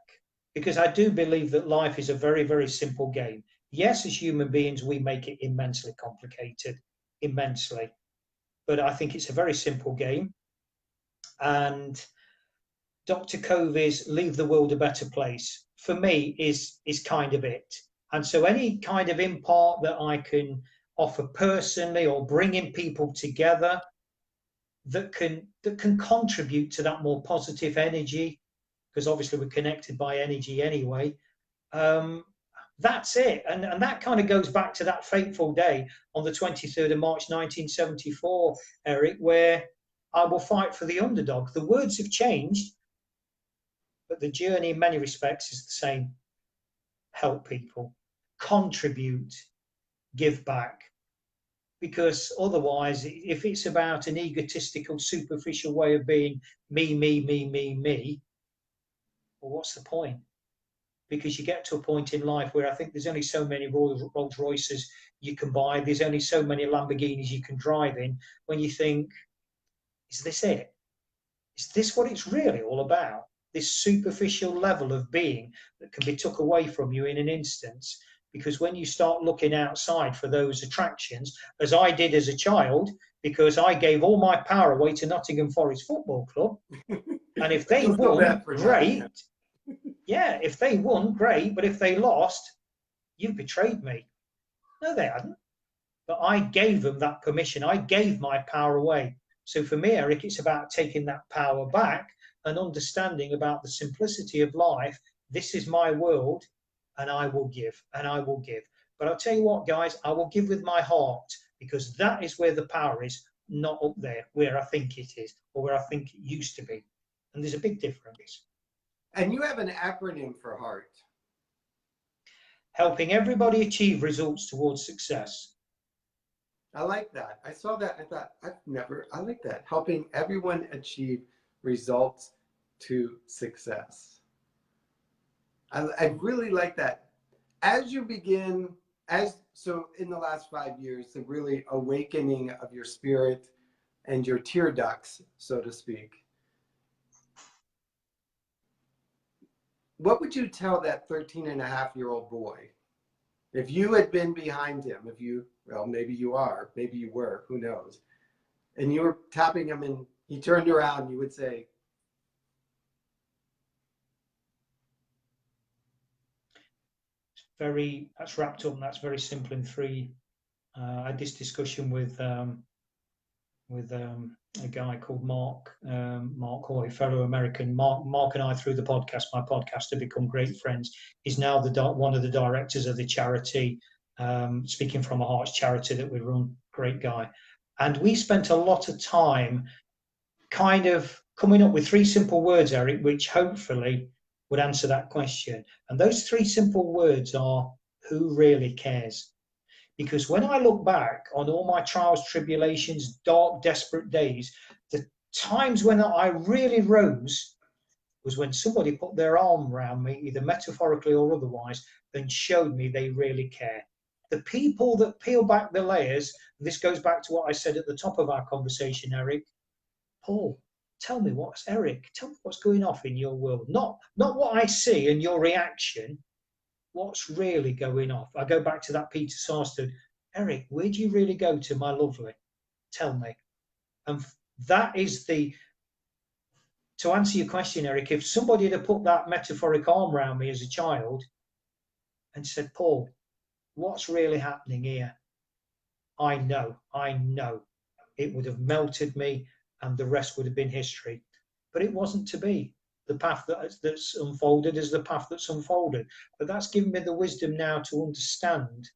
because I do believe that life is a very, very simple game. Yes, as human beings, we make it immensely complicated, immensely. But I think it's a very simple game. And Dr. Covey's Leave the World a Better Place, for me, is kind of it. And so any kind of impart that I can offer personally or bringing people together that can contribute to that more positive energy, because obviously we're connected by energy anyway, that's it. And that kind of goes back to that fateful day on the 23rd of March 1974, Eric, where I will fight for the underdog. The words have changed, but the journey in many respects is the same. Help people, contribute, give back. Because otherwise, if it's about an egotistical, superficial way of being me, well, what's the point? Because you get to a point in life where I think there's only so many Rolls Royces you can buy. There's only so many Lamborghinis you can drive in. When you think, is this it? Is this what it's really all about? This superficial level of being that can be took away from you in an instance. Because when you start looking outside for those attractions, as I did as a child, because I gave all my power away to Nottingham Forest Football Club, and if they won, great. yeah, if they won, great, but if they lost, you've betrayed me. No, they hadn't. But I gave them that permission. I gave my power away. So for me, Eric, it's about taking that power back and understanding about the simplicity of life. This is my world, and I will give, and I will give. But I'll tell you what, guys, I will give with my heart, because that is where the power is, not up there where I think it is or where I think it used to be. And there's a big difference. And you have an acronym for HEART. Helping everybody achieve results towards success. I like that. I saw that. I thought, I like that. Helping everyone achieve results to success. I really like that. As you begin, so in the last 5 years, the really awakening of your spirit and your tear ducts, so to speak, what would you tell that 13-and-a-half-year-old boy? If you had been behind him, well, maybe you are, maybe you were, who knows, and you were tapping him and he turned around, you would say, that's wrapped up, and that's very simple in three. I had this discussion with a guy called Mark Hoy, fellow American. Mark and I, through the podcast, my podcast, have become great friends. He's now one of the directors of the charity, Speaking from a Heart's charity that we run. Great guy. And we spent a lot of time kind of coming up with three simple words, Eric, which hopefully would answer that question. And those three simple words are, who really cares? Because when I look back on all my trials, tribulations, dark, desperate days, the times when I really rose was when somebody put their arm around me, either metaphorically or otherwise, and showed me they really care. The people that peel back the layers, and this goes back to what I said at the top of our conversation, Eric. Paul, tell me tell me what's going off in your world. Not what I see and your reaction, what's really going off. I go back to that Peter Sarsted. Eric, where do you really go to, my lovely? Tell me. And that is to answer your question, Eric, if somebody had put that metaphoric arm around me as a child and said, Paul, what's really happening here? I know. It would have melted me and the rest would have been history. But it wasn't to be. The path that's unfolded is the path that's unfolded. But that's given me the wisdom now to understand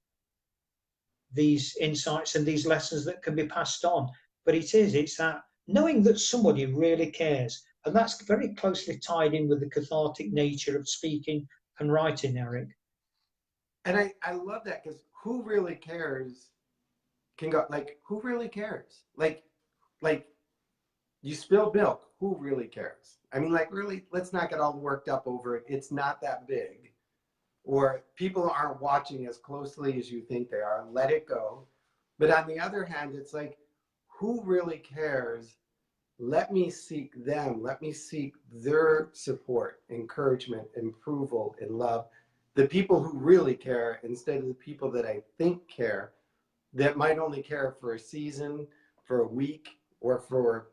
these insights and these lessons that can be passed on. But it's that knowing that somebody really cares. And that's very closely tied in with the cathartic nature of speaking and writing, Eric. And I love that, because who really cares can go, like, who really cares? Like you spilled milk, who really cares? I mean, like, really, let's not get all worked up over it. It's not that big. Or people aren't watching as closely as you think they are. Let it go. But on the other hand, it's like, who really cares? Let me seek them. Let me seek their support, encouragement, approval, and love. The people who really care, instead of the people that I think care, that might only care for a season, for a week, or for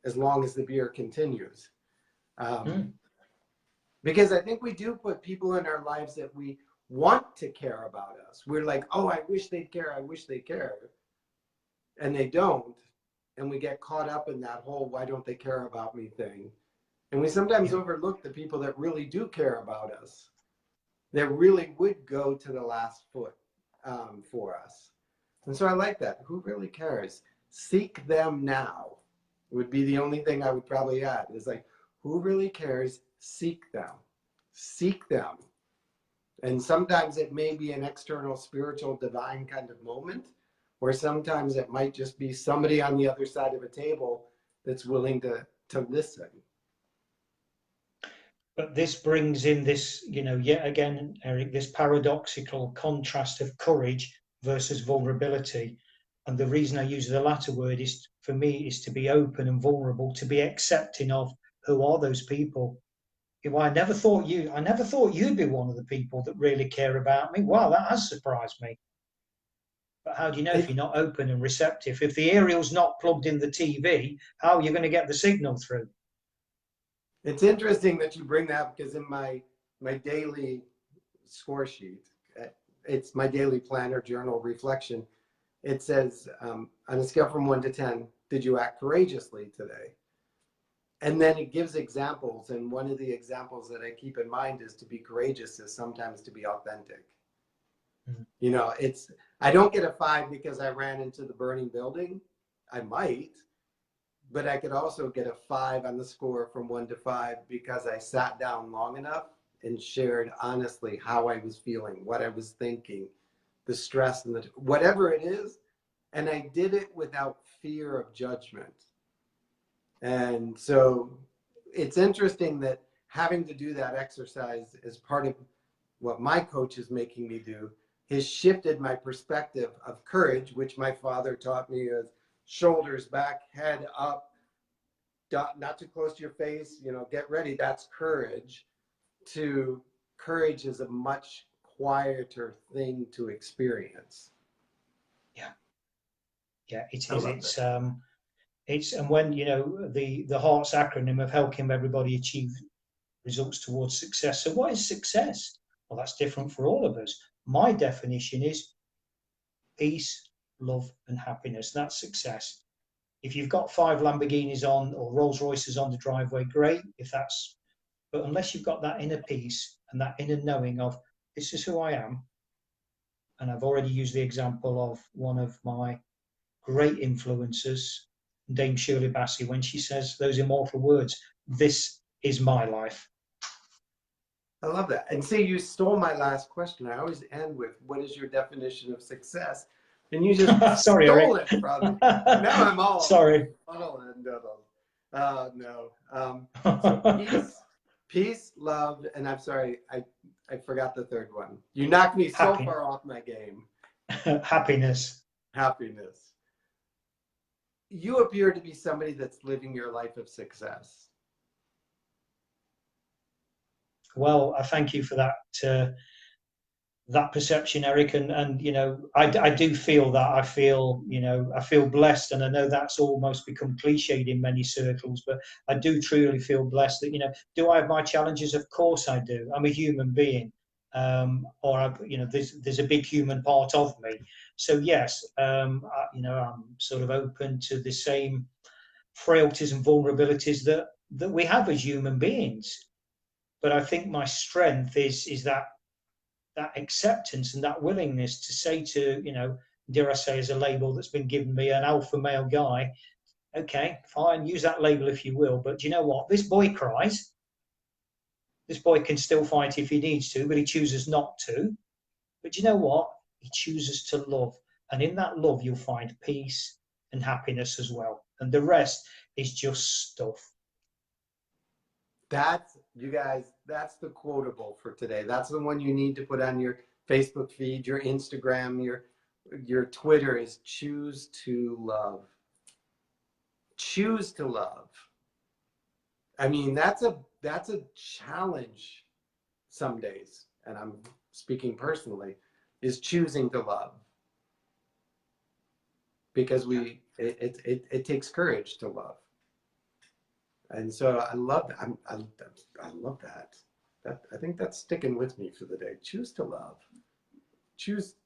as long as the beer continues. Because I think we do put people in our lives that we want to care about us. We're like, oh, I wish they'd care. I wish they care. And they don't. And we get caught up in that whole, why don't they care about me thing. And we sometimes overlook the people that really do care about us, that really would go to the last foot for us. And so I like that. Who really cares? Seek them now would be the only thing I would probably add. Is like, who really cares? Seek them. Seek them. And sometimes it may be an external, spiritual, divine kind of moment, or sometimes it might just be somebody on the other side of a table that's willing to listen. But this brings in this, yet again, Eric, this paradoxical contrast of courage versus vulnerability. And the reason I use the latter word is, for me, is to be open and vulnerable, to be accepting of who are those people. I never thought you'd be one of the people that really care about me. Wow, that has surprised me. But how do you know if you're not open and receptive? If the aerial's not plugged in the TV, how are you going to get the signal through? It's interesting that you bring that, because in my my daily score sheet. It's my daily planner, journal, reflection. It says, on a scale from 1 to 10, did you act courageously today? And then it gives examples. And one of the examples that I keep in mind is to be courageous is sometimes to be authentic. Mm-hmm. You know, I don't get a 5 because I ran into the burning building. I might, but I could also get a 5 on the score from 1 to 5 because I sat down long enough and shared honestly how I was feeling, what I was thinking, the stress and whatever it is. And I did it without fear of judgment. And so it's interesting that having to do that exercise as part of what my coach is making me do has shifted my perspective of courage, which my father taught me as shoulders back, head up, not too close to your face, you know, get ready. That's courage. To courage is a much quieter thing to experience. Yeah, it is. It's and when you know the HEART's acronym of helping everybody achieve results towards success. So what is success? Well, that's different for all of us. My definition is peace, love, and happiness. That's success. If you've got 5 Lamborghinis on or Rolls Royces on the driveway, great. But unless you've got that inner peace and that inner knowing of this is who I am, and I've already used the example of one of my great influencers, Dame Shirley Bassey, when she says those immortal words, this is my life. I love that. And see, you stole my last question. I always end with, what is your definition of success? And you just Sorry, stole Eric. it from me. Now I'm all sorry. No. So peace, love, and I'm sorry, I forgot the third one. You knocked me so far off my game. Happiness. You appear to be somebody that's living your life of success. Well, I thank you for that perception, Eric, and you know, I do feel that. I feel blessed, and I know that's almost become cliched in many circles, but I do truly feel blessed that, you know, do I have my challenges? Of course I do. I'm a human being, there's a big human part of me. So yes, I'm sort of open to the same frailties and vulnerabilities that we have as human beings. But I think my strength is that acceptance and that willingness to say to, you know, dare I say, as a label that's been given me, an alpha male guy, okay, fine, use that label if you will, but do you know what? This boy cries. This boy can still fight if he needs to, but he chooses not to. But do you know what? He chooses to love. And in that love, you'll find peace and happiness as well. And the rest is just stuff. You guys, that's the quotable for today. That's the one you need to put on your Facebook feed, your Instagram, your Twitter is choose to love. Choose to love. I mean, that's a challenge some days, and I'm speaking personally, is choosing to love. Because it takes courage to love. And so I love that. I love that. I think that's sticking with me for the day. Choose to love.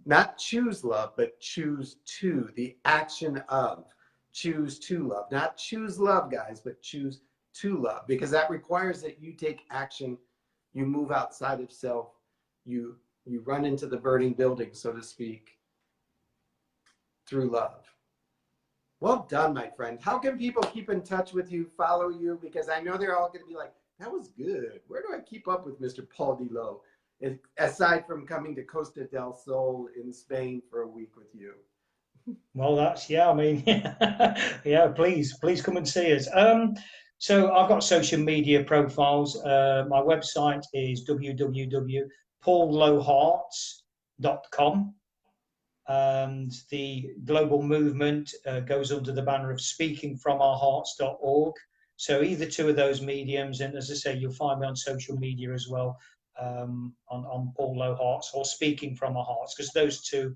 Not choose love, but choose to, the action of. Choose to love. Not choose love, guys, but choose to love. Because that requires that you take action. You move outside of self. You run into the burning building, so to speak, through love. Well done, my friend. How can people keep in touch with you, follow you? Because I know they're all going to be like, that was good. Where do I keep up with Mr. Paul D. Lowe? Aside from coming to Costa del Sol in Spain for a week with you. Well, yeah, please come and see us. So I've got social media profiles. My website is www.paullowehearts.com. And the global movement goes under the banner of speakingfromourhearts.org. So either two of those mediums, and as I say, you'll find me on social media as well, on Paul Lowe Hearts or Speaking from Our Hearts, because those two,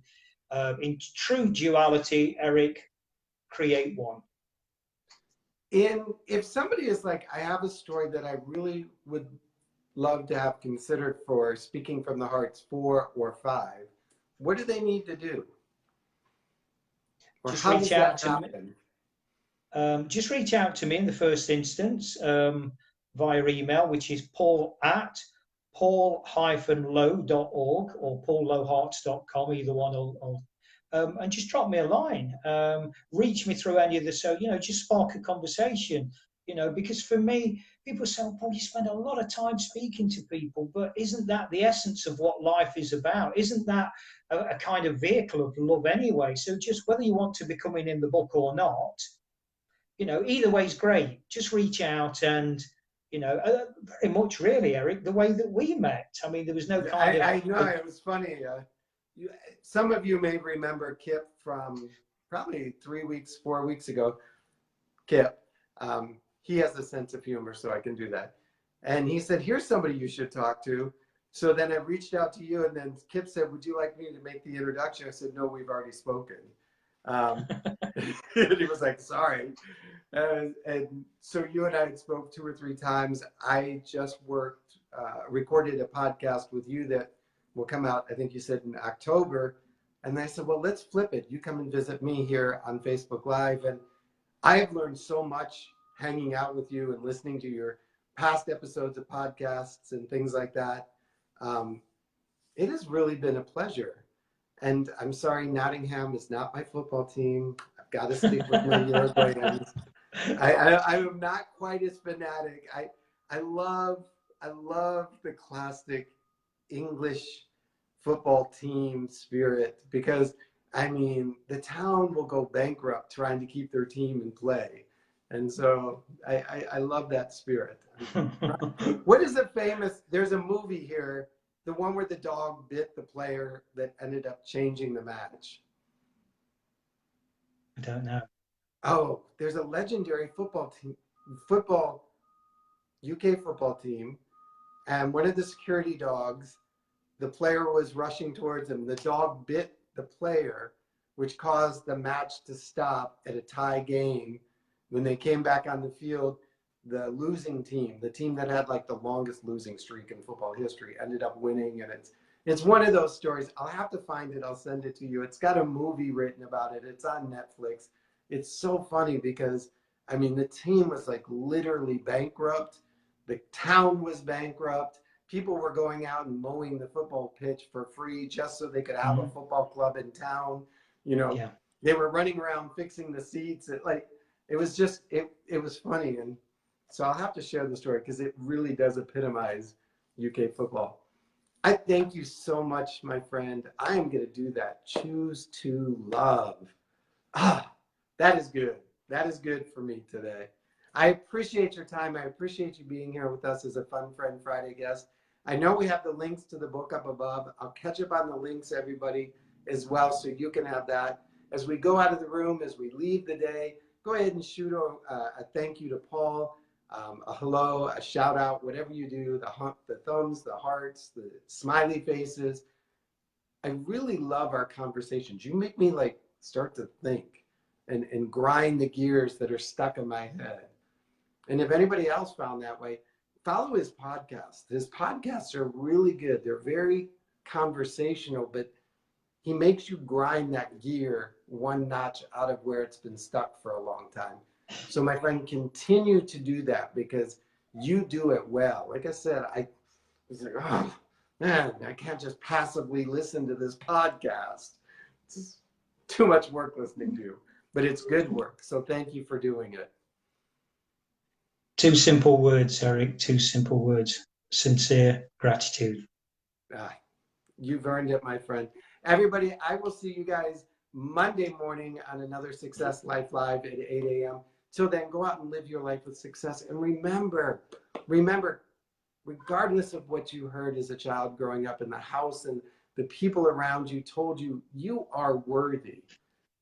in true duality, Eric, create one. If somebody is like, I have a story that I really would love to have considered for Speaking from the Heart's 4 or 5, what do they need to do? Or Just how does reach out that to me. happen? Just reach out to me in the first instance via email, which is paul@paul-lowe.org or paullowehearts.com, either one, and just drop me a line. Reach me through any of the, just spark a conversation, because for me, people say, oh, Paul, you spend a lot of time speaking to people, but isn't that the essence of what life is about? Isn't that a kind of vehicle of love anyway? So just whether you want to be coming in the book or not, either way is great. Just reach out and, very much really, Eric, the way that we met. I mean, there was no kind of... I know, it was funny. Some of you may remember Kip from probably 4 weeks ago. Kip, he has a sense of humor, so I can do that. And he said, here's somebody you should talk to. So then I reached out to you, and then Kip said, would you like me to make the introduction? I said, no, we've already spoken. And he was like, sorry. And so you and I spoke 2 or 3 times. I just recorded a podcast with you that will come out, I think you said in October. And I said, well, let's flip it. You come and visit me here on Facebook Live. And I have learned so much hanging out with you and listening to your past episodes of podcasts and things like that. It has really been a pleasure. And I'm sorry, Nottingham is not my football team. I've got to stick with my Europeans. I am not quite as fanatic. I love the classic English football team spirit, because I mean the town will go bankrupt trying to keep their team in play, and so I love that spirit. What is the famous? There's a movie here, the one where the dog bit the player that ended up changing the match. I don't know. Oh, there's a legendary UK football team, and one of the security dogs, the player was rushing towards him. The dog bit the player, which caused the match to stop at a tie game. When they came back on the field, the losing team, the team that had like the longest losing streak in football history, ended up winning. And it's one of those stories. I'll have to find it. I'll send it to you. It's got a movie written about it. It's on Netflix. It's so funny because, I mean, the team was like literally bankrupt. The town was bankrupt. People were going out and mowing the football pitch for free just so they could have a football club in town. They were running around fixing the seats. It was funny. And so I'll have to share the story because it really does epitomize UK football. I thank you so much, my friend. I am going to do that. Choose to love. That is good. That is good for me today. I appreciate your time. I appreciate you being here with us as a Fun Friend Friday guest. I know we have the links to the book up above. I'll catch up on the links, everybody, as well, so you can have that. As we go out of the room, as we leave the day, go ahead and shoot a thank you to Paul, a hello, a shout out, whatever you do, the thumbs, the hearts, the smiley faces. I really love our conversations. You make me like start to think and grind the gears that are stuck in my head. And if anybody else found that way, follow his podcast. His podcasts are really good. They're very conversational, but he makes you grind that gear one notch out of where it's been stuck for a long time. So my friend, continue to do that because you do it well. Like I said, I was like, oh man, I can't just passively listen to this podcast. It's too much work listening to, but it's good work. So thank you for doing it. 2 simple words, Eric, 2 simple words. Sincere gratitude. You've earned it, my friend. Everybody, I will see you guys Monday morning on another Success Life Live at 8 a.m. Till then, go out and live your life with success. And remember, regardless of what you heard as a child growing up in the house and the people around you told you, you are worthy.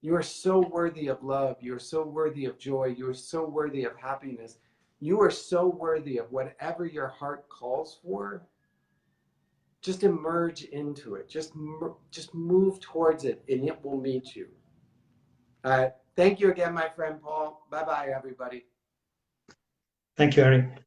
You are so worthy of love. You are so worthy of joy. You are so worthy of happiness. You are so worthy of whatever your heart calls for. Just emerge into it. Just move towards it, and it will meet you. Thank you again, my friend Paul. Bye-bye, everybody. Thank you, Eric.